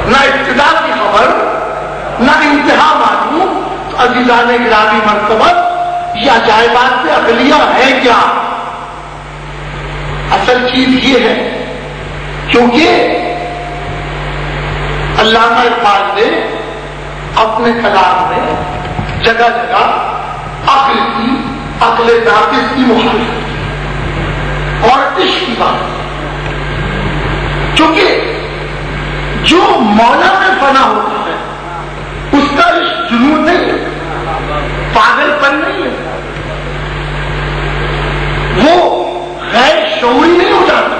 نہ ابتدا کی خبر نہ انتہا معلوم. تو عزیزان گرامی مرتبت یہ عجائبات عقلیہ ہے کیا؟ اصل چیز یہ ہے کیونکہ علامہ اقبال نے اپنے کلام میں جگہ جگہ عقل کی، عقل ناقص کی مخالفت کی اور عشق کی بات. کیونکہ جو مولا میں فنا ہوتا ہے اس کا عشق جنون نہیں ہے، پاگل پن نہیں ہے، وہ غیر شعوری نہیں ہو جاتا.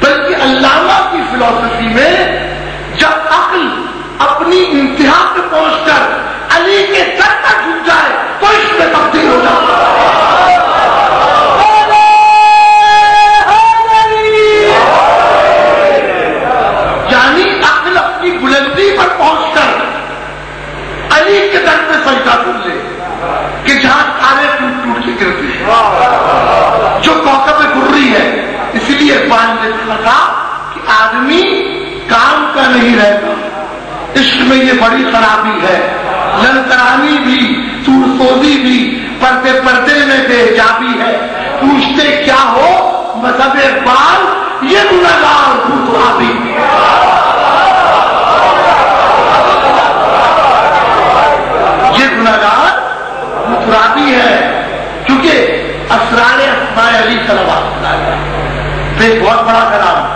بلکہ علامہ کی فلسفی میں جب عقل اپنی انتہا پہ پہنچ کر علی کے سر تک جھک جائے تو اس میں تبدیل ہو جاتا ہے. یعنی عقل اپنی بلندی پر پہنچ کر علی کے در پہ سجدہ کر لے کہ جہاں تارے ٹوٹ ٹوٹ کے گرتے ہیں، جو کوکب گری ہے. اس لیے اقبال نے کہا کہ آدمی کام کا نہیں رہتا. عشق میں یہ بڑی خرابی ہے، للکرانی بھی، سورسوزی بھی، پردے پردے میں بے حجابی ہے. پوچھتے کیا ہو مذہب اقبال، یہ گنہگار بھوترابی. یہ گنہگار بھوترابی ہے. کیونکہ اسرار اسماء علی صلوات اللہ علیہ ایک بہت بڑا کلام،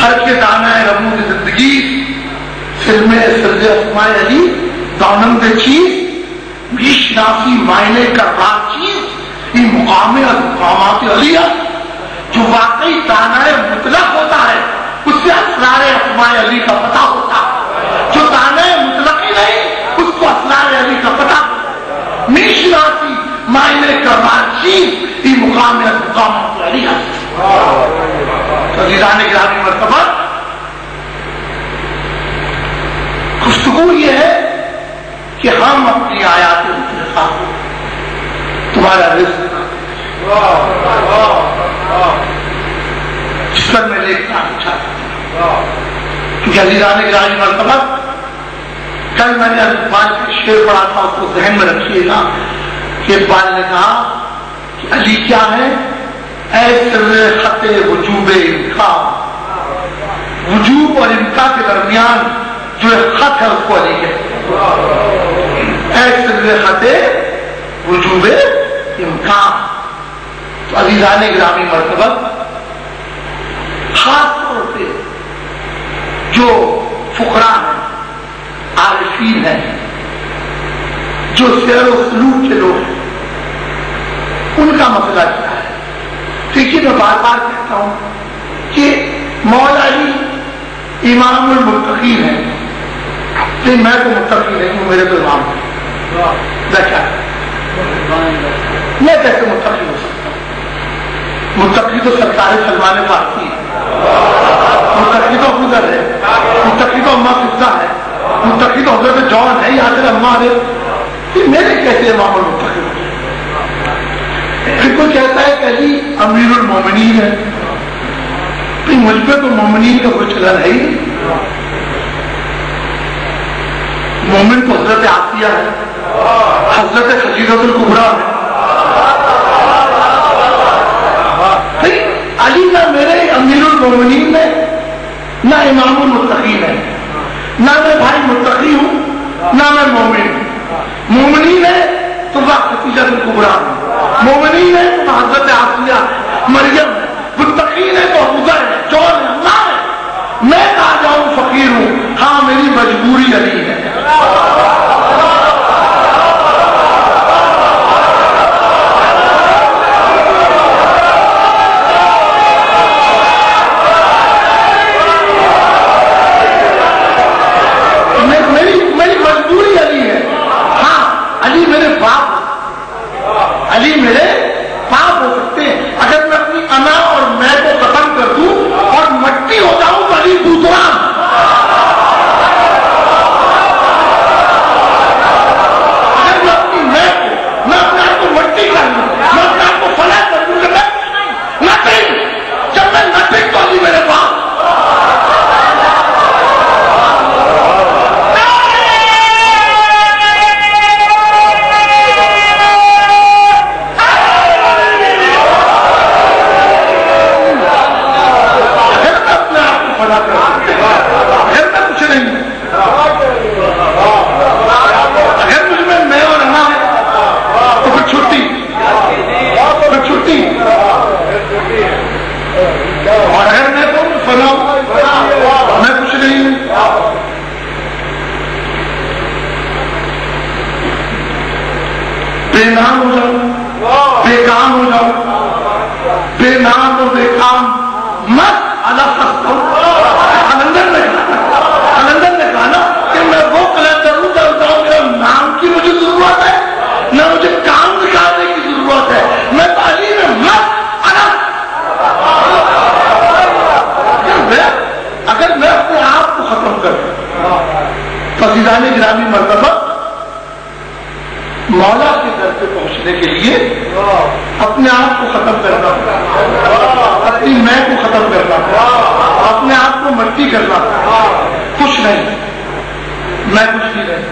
ہر کے دانہ رموز زندگی فلم سرد اسماء علی دونند چیز بیش ناسی معنی کربار چیز یہ مقام مقامات علیہ جو واقعی دانہ مطلق ہوتا ہے اس سے اسرار اسماء علی کا پتہ ہوتا ہے. جو دانہ مطلق ہی نہیں اس کو اسرار علی کا پتہ ہوتا. بیش ناسی معنی کربار چیز یہ مقام مقامات علیہ. تو عزیزان گرامی مرتبہ گفتگو یہ ہے کہ ہم اپنی آیات مطلقہ کو تمہارا رزق جس پر میں لکھنا چاہتا ہوں. کیونکہ عزیزان گرامی مرتبہ کل میں نے اقبال کا شعر پڑھا تھا، اس کو ذہن میں رکھیے گا کہ اقبال نے کہا کہ علی کیا ہے؟ اے سر خط وجوب امکا، وجوب اور امکا کے درمیان جو ایک خط ہے اس کو علی کہتے ہیں. اے سر خط وجوب امکا. تو عزیزان گرامی مرتبہ خاص طور پہ جو فقراء ہیں، عارفین ہیں، جو سیر و سلوک کے لوگ ہیں، ان کا مسئلہ کیا ہے؟ دیکھیے میں بار بار کہتا ہوں کہ مولا علی امام المتقین ہے. لیکن میں تو متقی نہیں ہوں، میرے تو امام ہے. میں کیسے متقی ہو سکتا ہوں؟ متقی تو سرکار سلمان فارسی ہے، متقی تو ابوذر ہے، متقی تو اماں حفصہ ہے، متقی تو حضرت جان ہے، یاسر اماں ہے. میرے کیسے امام المتقی ہو؟ پھر کوئی کہتا ہے کہ علی امیر المومنین ہے. پھر مجھ پہ تو مومنین کا کوئی چلن ہے ہی. مومن تو حضرت عافیہ ہے، حضرت خدیجہ الکبریٰ ہے. علی نہ میرے امیر المومنین ہے نہ امام المتقین ہے. نہ میں بھائی متقی ہوں نہ میں مومن ہوں. مومنین ہے تو وہ خدیجہ الکبریٰ ہے، مومنین ہے تو حضرت عافیہ مریم ہے، متقین ہے تو حضر ہے، جون ہے، اللہ ہے. میں کہا جاؤں فقیر ہوں، ہاں میری مجبوری علی ہے. میری مجبوری علی ہے. ہاں علی میرے باپ، علی میرے باپ ہو سکتے ہیں. اگر میں اپنی انا اور میں کو ختم کر دوں پیدا کر، اگر میں کچھ نہیں ہوں، اگر مجھ میں میں اور انا ہے تو پھر چھٹی، پھر چھٹی، اور اگر میں تو فنا میں کچھ نہیں ہوں. بے نام ہو جاؤ، بے کام ہو جاؤ، بے نام اور بے کام مت الگ سکتا ہوں. کلندر نے کہا نا کہ میں وہ کلندر ہوں جب میرا نام کی مجھے ضرورت ہے، نہ مجھے کام دکھانے کی ضرورت ہے. میں تعلیم مت الگ. اگر میں اپنے آپ کو ختم کر دوں، فضیلان گرامی مرتبہ مولا کے در پہ پہنچنے کے لیے اپنے آپ کو ختم کرنا، اپنی میں کو ختم کرنا، اپنے آپ کو مٹی کرنا. کچھ نہیں، میں کچھ بھی نہیں.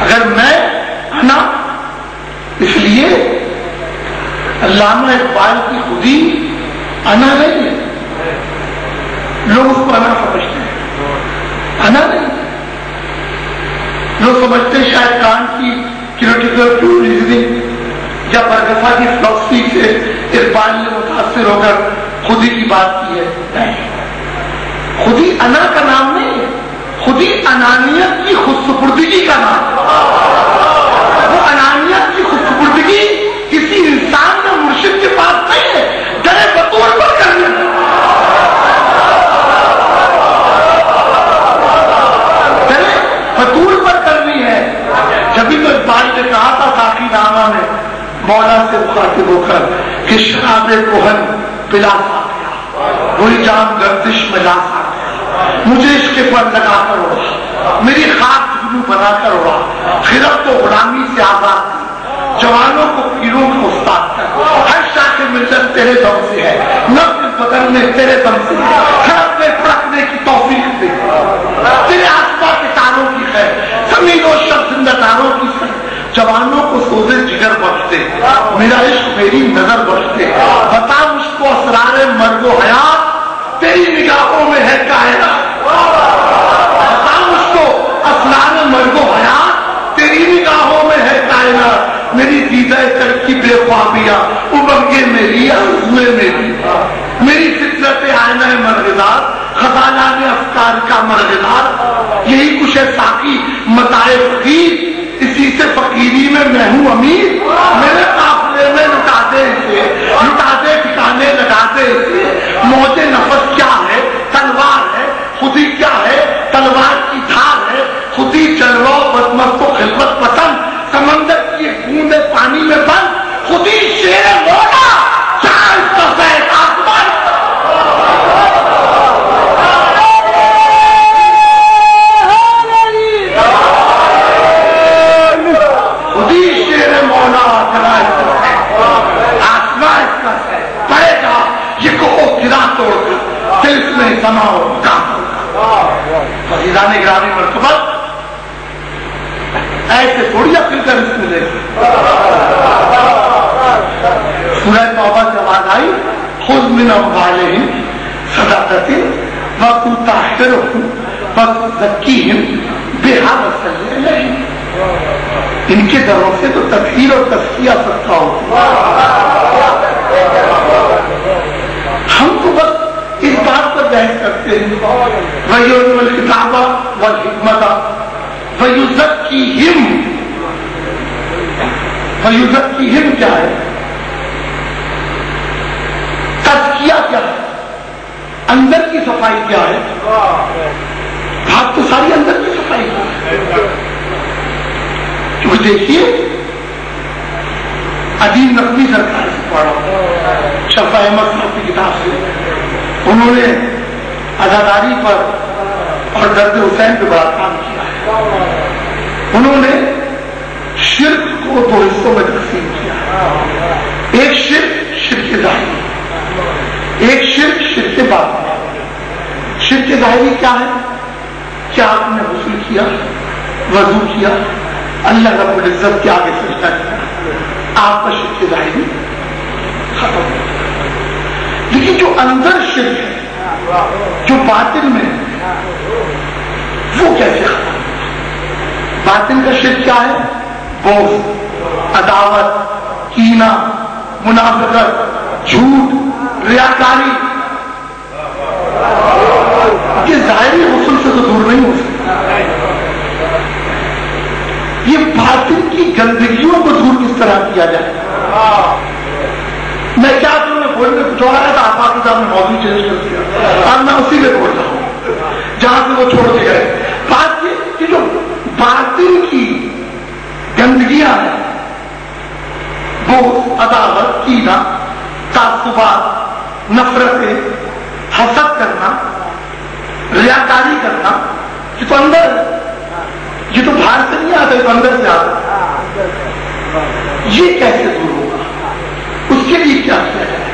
اگر میں نا، اس لیے علامہ اقبال کی خودی انا نہیں ہے. لوگ اس کو انا سمجھتے ہیں، انا نہیں. لوگ سمجھتے ہیں شاید کانٹ کی کریٹیکل ٹرو ریزننگ یا برگفا کی فلسفی سے اقبال نے متاثر ہو کر خودی کی بات کی ہے. نہیں، خودی انا کا نام نہیں ہے، خودی انانیت کی خود سپردگی کا نام ہے. وہ انانیت کی خود سپردگی کسی انسان یا مرشد کے پاس نہیں ہے، ڈرے بطور پر کرنے بطور پر کرنی ہے. جبھی تو اقبال نے کہا تھا ساقی نامہ میں مولا سے مخاطب ہو کر کہ شراب کوہن پلا ساقیا، وہی جام گردش میں لا ساقیا، مجھے اس کے پر لگا کر اڑا، میری خاک جگنو بنا کر اڑا. خرد تو غلامی سے آزاد تھی، جوانوں کو پیروں کا استاد کر. ہر شاخ ملت تیرے دم سے ہے، نفس بدن میں تیرے دم سے ہے. خرد میں پھڑکنے کی توفیق دے، تیرے آسما کے تاروں کی خیر، زمین و شب زندہ تاروں کی خیر. جوانوں کو سوزے جگر بخشتے، میرا عشق میری نظر بخشتے. بتا مجھ کو اسرار مرگ و حیات تیری نگاہوں میں ہے کائنات. بتا مجھ کو اسرار مرگ و حیات تیری نگاہوں میں ہے کائنات. میری دیدہ کر کی بے خوابیاں ابنگے میری آرزوئے میری، میری فطرت آئینہ مرغدار، خزانہ میں افکار کا مرغدار. یہی کچھ ہے ساقی متاع فقیر، اسی سے فقیری میں ہوں امیر. میرے قافلے میں لٹا دے اسے، لٹا دے ٹھکانے لگا دے اسے. موج نفس کیا ہے؟ تلوار ہے. خودی کیا ہے؟ تلوار کی دھار ہے. خودی جلوہ بدمست و خلوت پسند، سمندر کی بوند پانی میں بند. خودی شیر مولا، چاند کا فیض آسمان. خودی شیر مولا، آسمان اس کا پڑے گا یہ کو گرا توڑ کر دل میں سما ہو کام. فضیلان گرامی مرتبہ ایسے تھوڑی اپنی کر اس میں لے. سورہ توبہ سے آواز آئی، خذ من اموالہم صدقۃ وتطہرہم وتزکیہم بہا وصلی علیہم. ان کے دروں سے تو تطہیر اور تزکیہ سستا ہوتا. ہم تو بس اس بات پر بحث کرتے ہیں، وَيُعْلِمُ الْكِتَابَ وَالْحِکْمَةَ وَيُزَکِّیہم. وَيُزَکِّیہم کیا ہے؟ تزکیہ کیا ہے؟ اندر کی صفائی کیا ہے؟ بات تو ساری اندر کی صفائی ہے. کیونکہ دیکھیے عظیم نقوی سرکار سے پڑھا، شفا احمد صاحب کی کتاب سے. انہوں نے عزاداری پر اور درد حسین پہ بڑا کام کیا ہے. انہوں نے شرک کو دو حصوں میں تقسیم کیا. ایک شرک شرک ظاہری، ایک شرک شرک باطنی. شرک ظاہری کیا ہے؟ کیا آپ نے غسل کیا، وضو کیا، اللہ رب العزت کے آگے سجدہ کیا، آپ کا شرک ظاہری ختم ہو گیا. لیکن جو اندر شرک ہے، جو باطن میں ہے، وہ کیسے ختم؟ باطن کا شرک کیا ہے؟ بغض، عداوت، کینہ، منافقت، جھوٹ، ریاکاری. یہ ظاہری حسن سے تو دور نہیں ہو سکتا. یہ باطن کی گندگیوں کو دور کس طرح کیا جائے؟ میں کیا تمہیں بولنے کچھ اور آیا تھا، آپ صاحب نے موضوع چینج کر دیا اور میں اسی میں بول رہا ہوں جہاں سے وہ چھوڑ دیا ہے. بات یہ کہ جو باطن کی گندگیاں ہیں، وہ عداوت، کینہ، تعصبات، نفرتیں، حسد کرنا، ریاکاری کرنا، یہ تو اندر ہے. یہ تو باہر سے نہیں آتا، یہ تو اندر سے آتا. یہ کیسے دور ہوگا؟ اس کے لیے کیا کیا جائے؟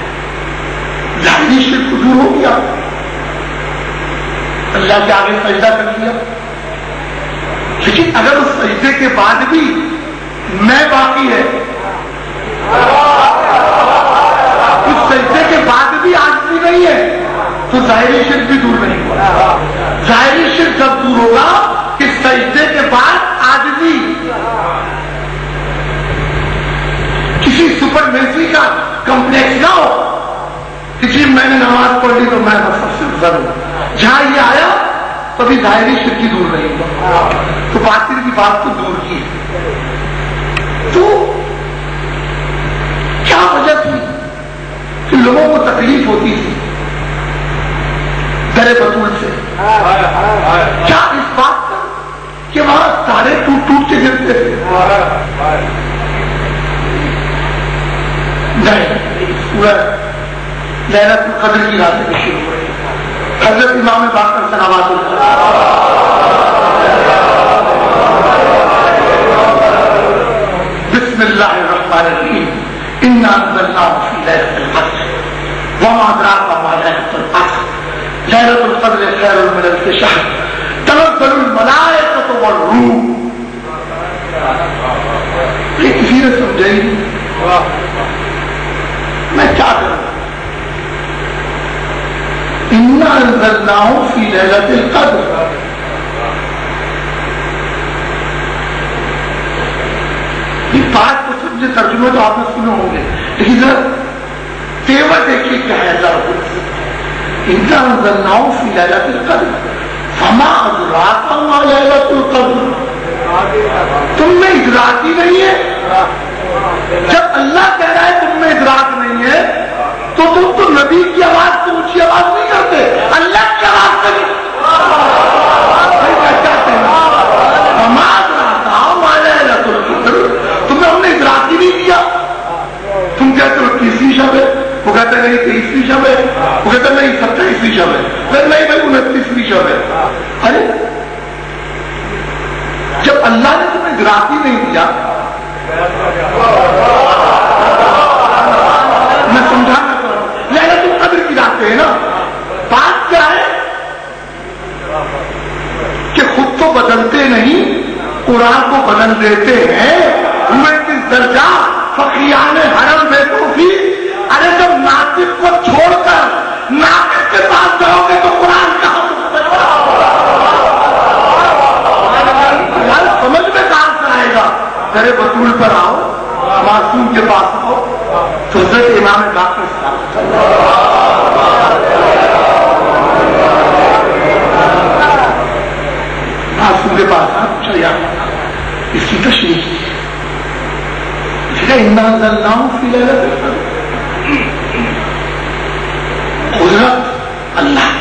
ظاہری شرک کو دور ہو گیا، اللہ کے آگے سجدہ کر دیا، لیکن اگر اس سجدے کے بعد بھی میں باقی ہے، اس سجدے کے بعد بھی عاجزی نہیں ہے، تو ظاہری شرک بھی دور نہیں ہوا. ظاہری شرک جب دور ہوگا کہ سجدے کے بعد عاجزی. کسی سپر میسی کا کمپلیکس نہ ہو کہ جی میں نے نماز پڑھ لی تو میں سب سے افضل ہوں. جہاں یہ آیا تو ابھی ظاہری شرک کی دور نہیں ہوا، تو باطن کی بات تو دور کی. تو کیا وجہ تھی کہ لوگوں کو تکلیف ہوتی تھی در بطول سے؟ کیا اس بات پر کہ وہاں تارے ٹوٹ ٹوٹ کے گرتے تھے؟ نہیں، سورہ لیلۃ القدر کی رات میں شروع ہوئی. حضرت امام باقر صلوات اللہ، بسم اللہ الرحمن الرحیم، انا انزلناه فی لیلۃ القدر وما ادراک ما لیلۃ القدر لیلۃ القدر خیر من الف شہر تنزل الملائکۃ والروح. یہ کسی نے سمجھائی میں کیا کروں؟ انا انزلناه فی لیلۃ القدر. یہ بات کو سمجھے، ترجمے تو آپ نے سنے ہوں گے، لیکن ذرا تیور دیکھیے کیا ہے. انا انزلناه فی لیلۃ القدر فما ادراک ما لیلۃ القدر. تم میں ادراک ہی نہیں ہے. جب اللہ کہہ رہا ہے تم میں ادراک نہیں ہے تو تم تو نبی کی آواز سے اونچی آواز نہیں کرتے، اللہ کی آواز سے نہیں کہتے ہیں. تمہیں ہم نے ادراک ہی نہیں دیا. تم کہتے ہو 30ویں شب ہے، وہ کہتے ہیں نہیں 23ویں شب ہے، وہ کہتے ہیں نہیں 27ویں شب ہے، پھر نہیں بھائی 29ویں شب ہے. ارے جب اللہ نے تمہیں ادراک ہی نہیں دیا، میں سمجھانا چاہ رہا ہوں، لیلۃ القدر کی راتیں ہیں نا. بات کیا ہے کہ خود تو بدلتے نہیں، قرآن کو بدل دیتے ہیں. ہوئے کس درجہ فقیان حرم بیٹوں بھی. ارے جب ناطق کو چھوڑ کر ناطق کے پاس جاؤ گے تو قرآن کہاں سمجھ میں کہاں سے آئے گا؟ میرے بطول پر آؤ، معصوم کے پاس آؤ، تو حضرت امام باقر صاحب معصوم کے پاس آؤ، پوچھا یا اس کی تشریح کی. انا انزلناه فی لیلۃ القدر. قدرت اللہ